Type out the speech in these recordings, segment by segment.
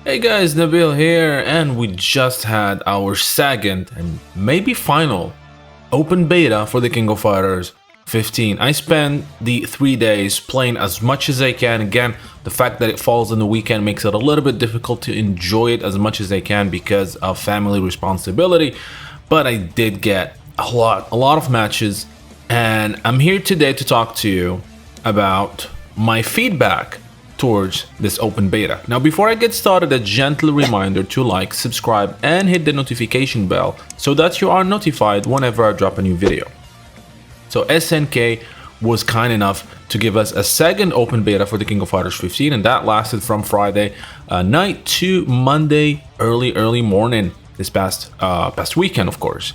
Hey guys, Nabil here, and we just had our second and maybe final open beta for the King of Fighters 15. I spent the 3 days playing as much as I can. Again, the fact that it falls on the weekend makes it a little bit difficult to enjoy it as much as I can because of family responsibility, but I did get a lot of matches, and I'm here today to talk to you about my feedback towards this open beta. Now, before I get started, a gentle reminder to like, subscribe, and hit the notification bell so that you are notified whenever I drop a new video. So SNK was kind enough to give us a second open beta for the King of Fighters 15, and that lasted from Friday night to Monday early morning this past weekend, of course.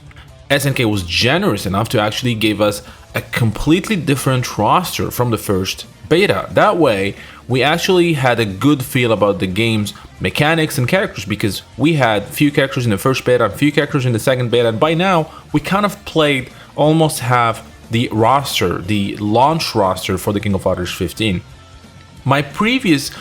SNK was generous enough to actually give us a completely different roster from the first beta. That way, we actually had a good feel about the game's mechanics and characters, because we had few characters in the first beta and few characters in the second beta, and by now we kind of played almost half the roster, the launch roster for the King of Fighters 15. My previous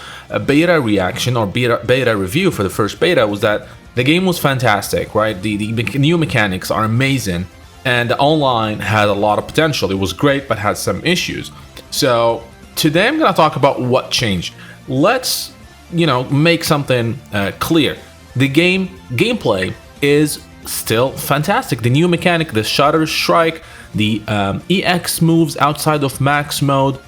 beta reaction or beta review for the first beta was that the game was fantastic, right? The new mechanics are amazing, and the online had a lot of potential. It was great, but had some issues. So today I'm going to talk about what changed. Let's, make something clear. The gameplay is still fantastic. The new mechanic, the Shutter Strike, the EX moves outside of max mode,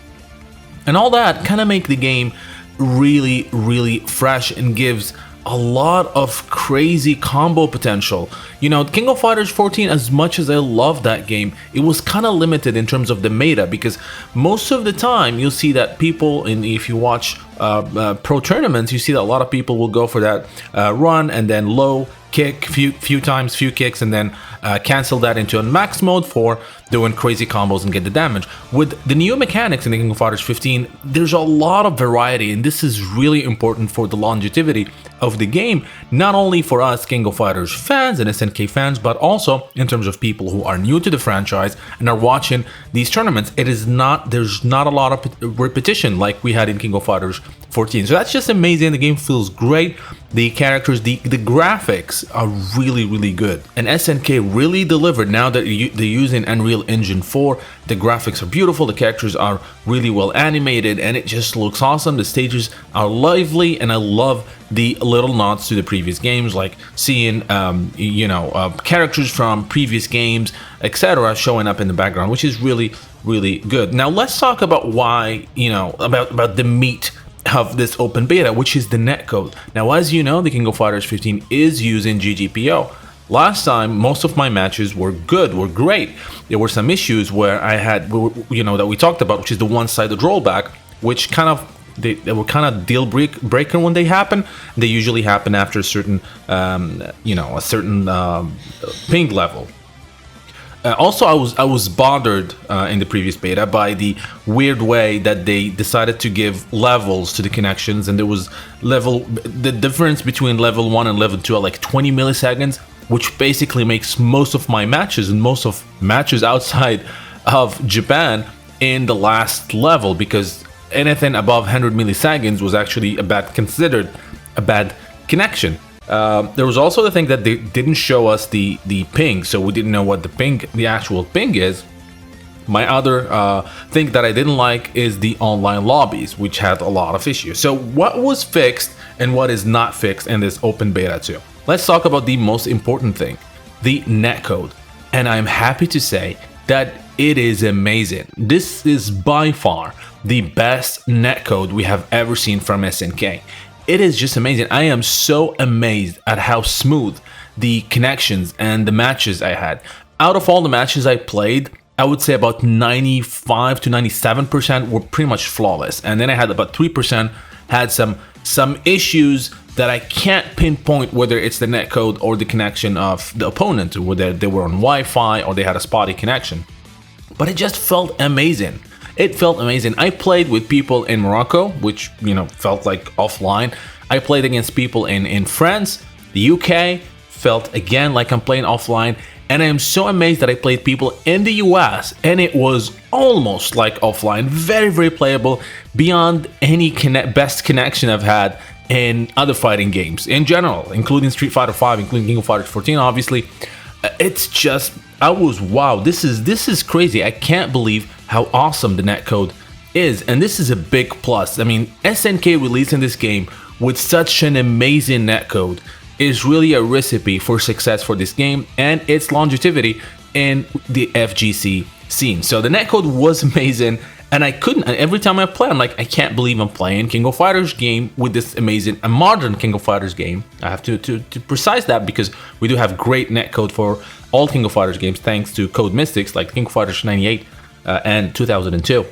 and all that kind of make the game really fresh and gives a lot of crazy combo potential. King of Fighters 14, as much as I love that game, it was kind of limited in terms of the meta, because most of the time you'll see that people, and if you watch pro tournaments, you see that a lot of people will go for that run and then low kick few kicks, and then cancel that into a max mode for doing crazy combos and get the damage. With the new mechanics in the King of Fighters 15, there's a lot of variety, and this is really important for the longevity of the game, not only for us King of Fighters fans and SNK fans, but also in terms of people who are new to the franchise and are watching these tournaments. There's not a lot of repetition like we had in King of Fighters 14. So that's just amazing. The game feels great. The characters, the graphics are really good, and SNK really delivered. Now that they're using Unreal Engine 4, the graphics are beautiful, the characters are really well animated, and it just looks awesome. The stages are lively, and I love the little nods to the previous games, like seeing characters from previous games, etc., showing up in the background, which is really good. Now let's talk about why, about the meat of this open beta, which is the netcode. Now, as you know, the King of Fighters 15 is using GGPO. Last time, most of my matches were great. There were some issues where I had, that we talked about, which is the one-sided rollback, which they were kind of deal breaker when they happen. They usually happen after a certain, a certain ping level. Also, I was bothered in the previous beta by the weird way that they decided to give levels to the connections, and there was the difference between level 1 and level 2 at like 20 milliseconds, which basically makes most of my matches and most of matches outside of Japan in the last level, because anything above 100 milliseconds was actually considered a bad connection. There was also the thing that they didn't show us the ping, so we didn't know what the actual ping is. My other thing that I didn't like is the online lobbies, which had a lot of issues. So what was fixed and what is not fixed in this open beta 2? Let's talk about the most important thing, the netcode. And I'm happy to say that it is amazing. This is by far the best netcode we have ever seen from SNK. It is just amazing. I am so amazed at how smooth the connections and the matches I had. Out of all the matches I played, I would say about 95 to 97% were pretty much flawless. And then I had about 3% had some issues that I can't pinpoint whether it's the netcode or the connection of the opponent, whether they were on Wi-Fi or they had a spotty connection. But it just felt amazing. It felt amazing. I played with people in Morocco, which, felt like offline. I played against people in France, the UK, felt again like I'm playing offline. And I am so amazed that I played people in the US, and it was almost like offline. Very playable, beyond any best connection I've had in other fighting games in general, including Street Fighter 5, including King of Fighters 14, obviously. It's just, wow, this is crazy. I can't believe how awesome the netcode is, and this is a big plus. I mean, SNK releasing this game with such an amazing netcode is really a recipe for success for this game and its longevity in the FGC scene. So the netcode was amazing, and every time I play, I'm like, I can't believe I'm playing King of Fighters game with this amazing, a modern King of Fighters game. I have to precise that because we do have great netcode for all King of Fighters games thanks to Code Mystics like King of Fighters 98 and 2002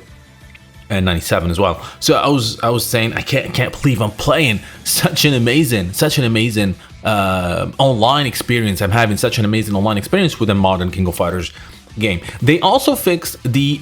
and 97 as well. So I was saying I can't believe I'm playing such an amazing online experience. I'm having such an amazing online experience with a modern King of Fighters game. They also fixed the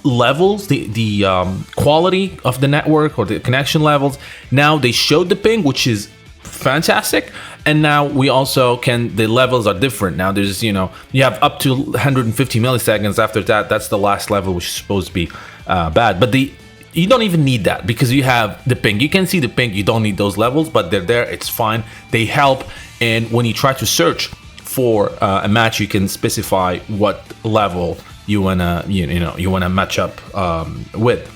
levels, the quality of the network or the connection levels. Now they showed the ping, which is fantastic, and now we also the levels are different. Now there's, you have up to 150 milliseconds. After that, that's the last level, which is supposed to be bad, but you don't even need that because you have the ping. You can see the ping. You don't need those levels, but they're there. It's fine. They help, and when you try to search for a match, you can specify what level you wanna match up with.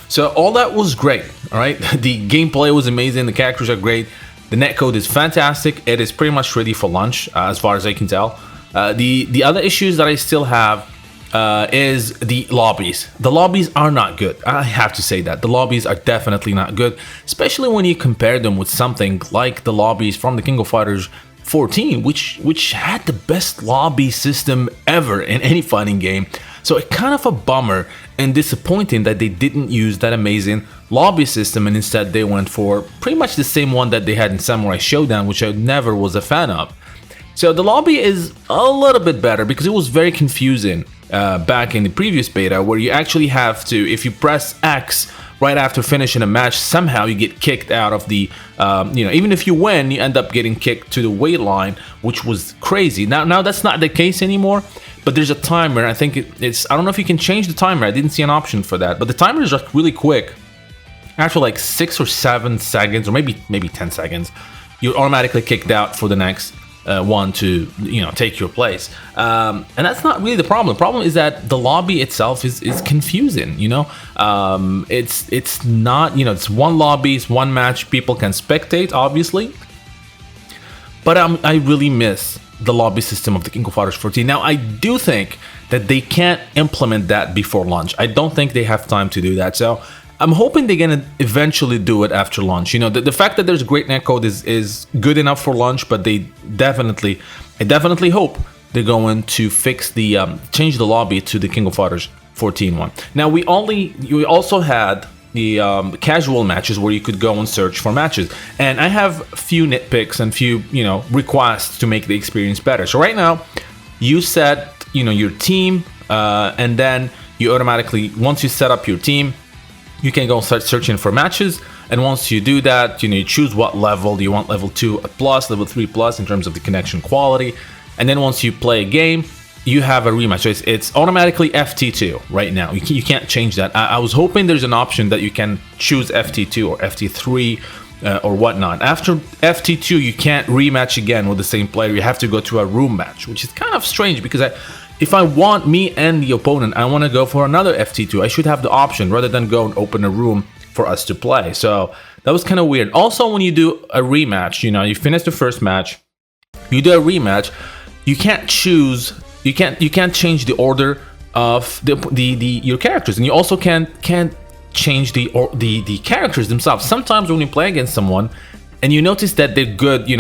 So all that was great. All right, the gameplay was amazing. The characters are great. The netcode is fantastic. It is pretty much ready for launch, as far as I can tell. The other issues that I still have is the lobbies. The lobbies are not good. I have to say that the lobbies are definitely not good, especially when you compare them with something like the lobbies from the King of Fighters 14, which had the best lobby system ever in any fighting game. So it's kind of a bummer and disappointing that they didn't use that amazing lobby system, and instead they went for pretty much the same one that they had in Samurai Showdown, which I never was a fan of. So the lobby is a little bit better because it was very confusing back in the previous beta, where you actually have to, if you press X right after finishing a match, somehow you get kicked out of the, even if you win, you end up getting kicked to the wait line, which was crazy. Now that's not the case anymore, but there's a timer. I think I don't know if you can change the timer. I didn't see an option for that, but the timer is just really quick. After like 6 or 7 seconds, or maybe 10 seconds, you're automatically kicked out for the next one to take your place, and that's not really the problem. The problem is that the lobby itself is confusing. It's not, it's one lobby, it's one match, people can spectate obviously, but I really miss the lobby system of the King of Fighters 14. Now I do think that they can't implement that before launch. I don't think they have time to do that, so I'm hoping they're gonna eventually do it after launch. The fact that there's a great netcode is good enough for launch, but I definitely hope they're going to fix change the lobby to the King of Fighters 14 one. Now we also had the casual matches where you could go and search for matches, and I have a few nitpicks and few requests to make the experience better. So right now, you set your team, and then you automatically, once you set up your team, you can go and start searching for matches, and once you do that, you choose what level. Do you want level 2 plus, level 3 plus in terms of the connection quality, and then once you play a game, you have a rematch. So it's automatically FT2 right now. You can't change that. I was hoping there's an option that you can choose FT2 or FT3 or whatnot. After FT2, you can't rematch again with the same player. You have to go to a room match, which is kind of strange because if I want me and the opponent, I want to go for another FT2, I should have the option rather than go and open a room for us to play. So that was kind of weird. Also, when you do a rematch, you finish the first match, you do a rematch, you can't choose, you can't change the order of your characters, and you also can't change the characters themselves. Sometimes when you play against someone and you notice that they're good,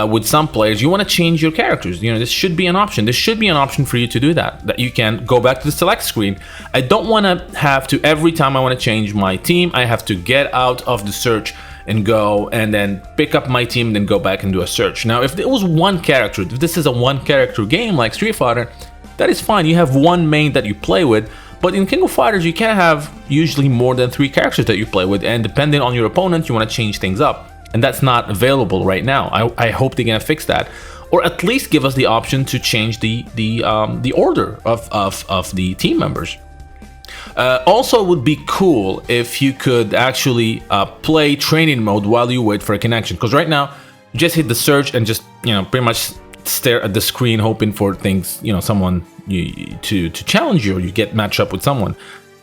with some players, you want to change your characters. This should be an option. There should be an option for you to do that you can go back to the select screen. I don't want to have to, every time I want to change my team, I have to get out of the search and go and then pick up my team, then go back and do a search. Now, if there was one character, if this is a one character game like Street Fighter, that is fine. You have one main that you play with. But in King of Fighters, you can't have usually more than 3 characters that you play with, and depending on your opponent, you want to change things up. And that's not available right now. I hope they're gonna fix that, or at least give us the option to change the order of the team members. Also, it would be cool if you could actually play training mode while you wait for a connection, because right now you just hit the search and just, you know, pretty much stare at the screen hoping for things, you know, someone to challenge you, or you get matched up with someone.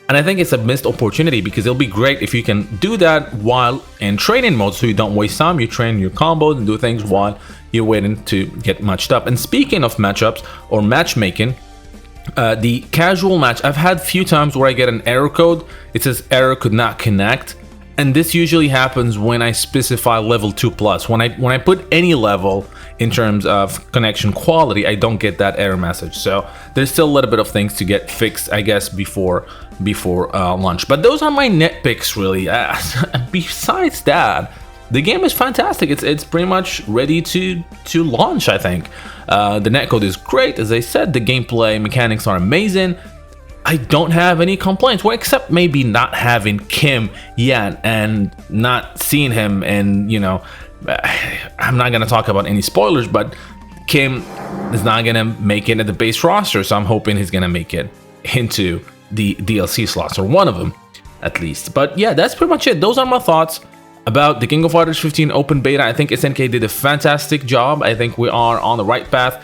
And I think it's a missed opportunity, because it'll be great if you can do that while in training mode, so you don't waste time. You train your combos and do things while you're waiting to get matched up. And speaking of matchups or matchmaking, the casual match, I've had a few times where I get an error code. It says error could not connect, and this usually happens when I specify level 2+. When I put any level in terms of connection quality, I don't get that error message. So there's still a little bit of things to get fixed, I guess, before launch. But those are my nitpicks, really. Besides that, the game is fantastic. It's pretty much ready to launch, I think. The netcode is great, as I said. The gameplay mechanics are amazing. I don't have any complaints, well, except maybe not having Kim yet and not seeing him. And, you know, I'm not gonna talk about any spoilers, but Kim is not gonna make it at the base roster, so I'm hoping he's gonna make it into the DLC slots, or one of them at least. But yeah, that's pretty much it. Those are my thoughts about the King of Fighters 15 open beta. I think SNK did a fantastic job. I think we are on the right path.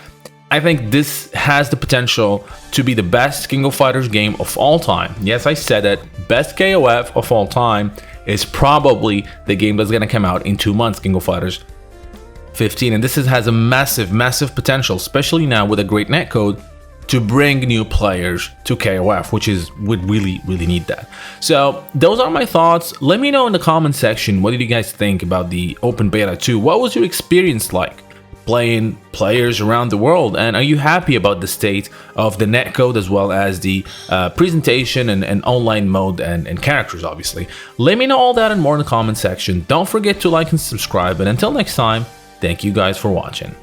I think this has the potential to be the best King of Fighters game of all time. Yes, I said it. Best KOF of all time is probably the game that's going to come out in 2 months, King of Fighters 15. And this has a massive, massive potential, especially now with a great netcode, to bring new players to KOF, which would really, really need that. So those are my thoughts. Let me know in the comment section, what did you guys think about the open beta 2? What was your experience like playing players around the world, and are you happy about the state of the netcode, as well as the presentation and online mode and characters, obviously? Let me know all that and more in the comment section. Don't forget to like and subscribe, and until next time, thank you guys for watching.